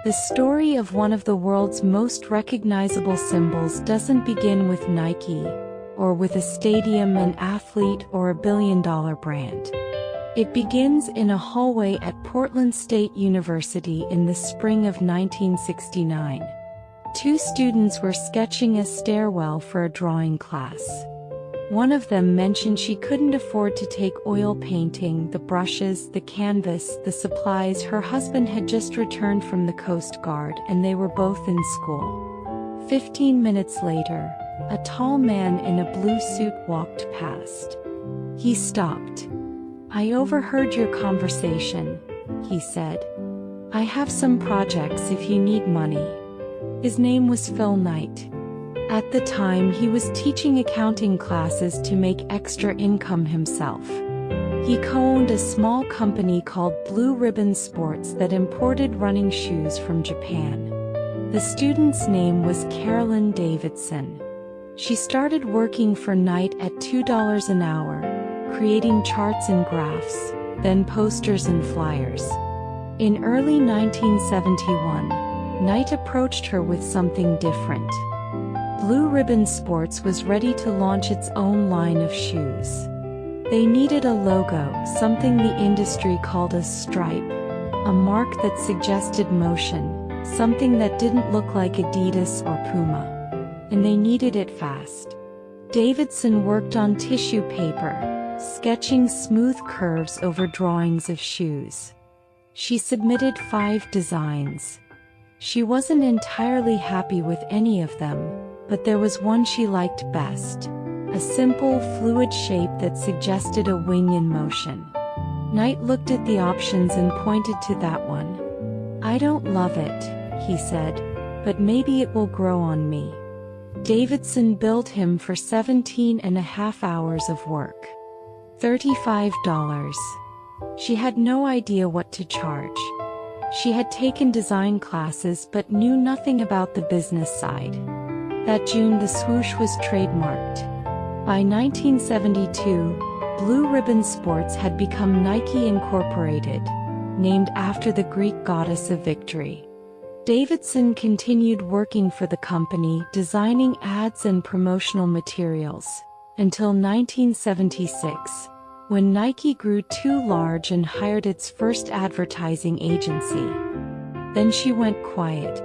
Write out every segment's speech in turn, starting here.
The story of one of the world's most recognizable symbols doesn't begin with Nike, or with a stadium, an athlete, or a billion-dollar brand. It begins in a hallway at Portland State University in the spring of 1969. Two students were sketching a stairwell for a drawing class. One of them mentioned she couldn't afford to take oil painting, the brushes, the canvas, the supplies. Her husband had just returned from the Coast Guard and they were both in school. 15 minutes later, a tall man in a blue suit walked past. He stopped. "I overheard your conversation," he said. "I have some projects if you need money." His name was Phil Knight. At the time, he was teaching accounting classes to make extra income himself. He co-owned a small company called Blue Ribbon Sports that imported running shoes from Japan. The student's name was Carolyn Davidson. She started working for Knight at $2 an hour, creating charts and graphs, then posters and flyers. In early 1971, Knight approached her with something different. Blue Ribbon Sports was ready to launch its own line of shoes. They needed a logo, something the industry called a stripe, a mark that suggested motion, something that didn't look like Adidas or Puma. And they needed it fast. Davidson worked on tissue paper, sketching smooth curves over drawings of shoes. She submitted 5 designs. She wasn't entirely happy with any of them, but there was one she liked best, a simple, fluid shape that suggested a wing in motion. Knight looked at the options and pointed to that one. "I don't love it," he said, "but maybe it will grow on me." Davidson billed him for 17.5 hours of work. $35. She had no idea what to charge. She had taken design classes but knew nothing about the business side. That June, the swoosh was trademarked. By 1972, Blue Ribbon Sports had become Nike Incorporated, named after the Greek goddess of victory. Davidson continued working for the company, designing ads and promotional materials, until 1976, when Nike grew too large and hired its first advertising agency. Then she went quiet.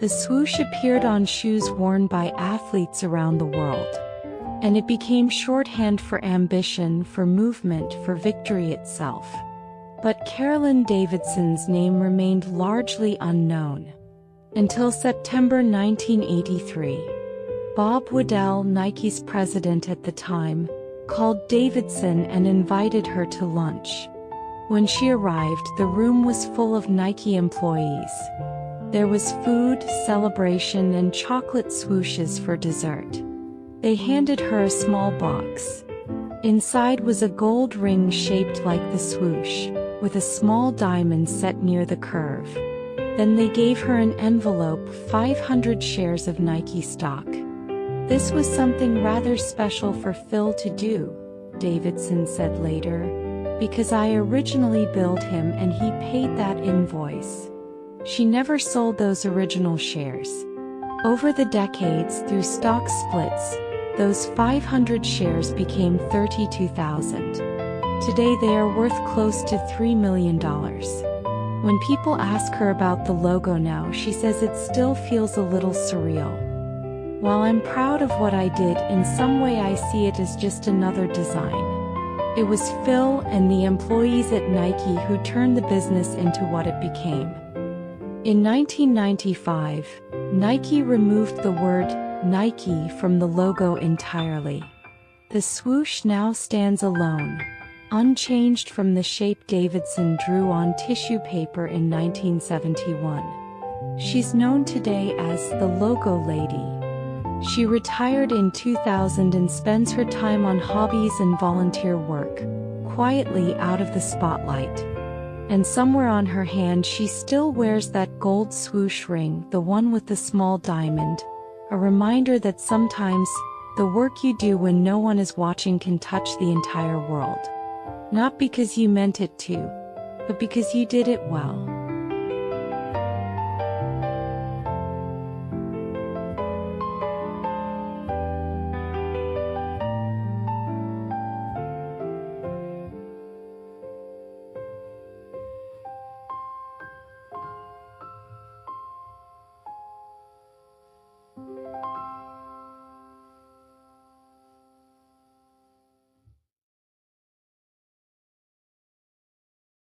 The swoosh appeared on shoes worn by athletes around the world. And it became shorthand for ambition, for movement, for victory itself. But Carolyn Davidson's name remained largely unknown. Until September 1983. Bob Woodell, Nike's president at the time, called Davidson and invited her to lunch. When she arrived, the room was full of Nike employees. There was food, celebration, and chocolate swooshes for dessert. They handed her a small box. Inside was a gold ring shaped like the swoosh, with a small diamond set near the curve. Then they gave her an envelope, 500 shares of Nike stock. "This was something rather special for Phil to do," Davidson said later, "because I originally billed him and he paid that invoice." She never sold those original shares. Over the decades, through stock splits, those 500 shares became 32,000. Today they are worth close to $3 million. When people ask her about the logo now, she says it still feels a little surreal. "While I'm proud of what I did, in some way I see it as just another design. It was Phil and the employees at Nike who turned the business into what it became." In 1995, Nike removed the word Nike from the logo entirely. The swoosh now stands alone, unchanged from the shape Davidson drew on tissue paper in 1971. She's known today as the Logo Lady. She retired in 2000 and spends her time on hobbies and volunteer work, quietly out of the spotlight. And somewhere on her hand she still wears that gold swoosh ring, the one with the small diamond, a reminder that sometimes, the work you do when no one is watching can touch the entire world. Not because you meant it to, but because you did it well.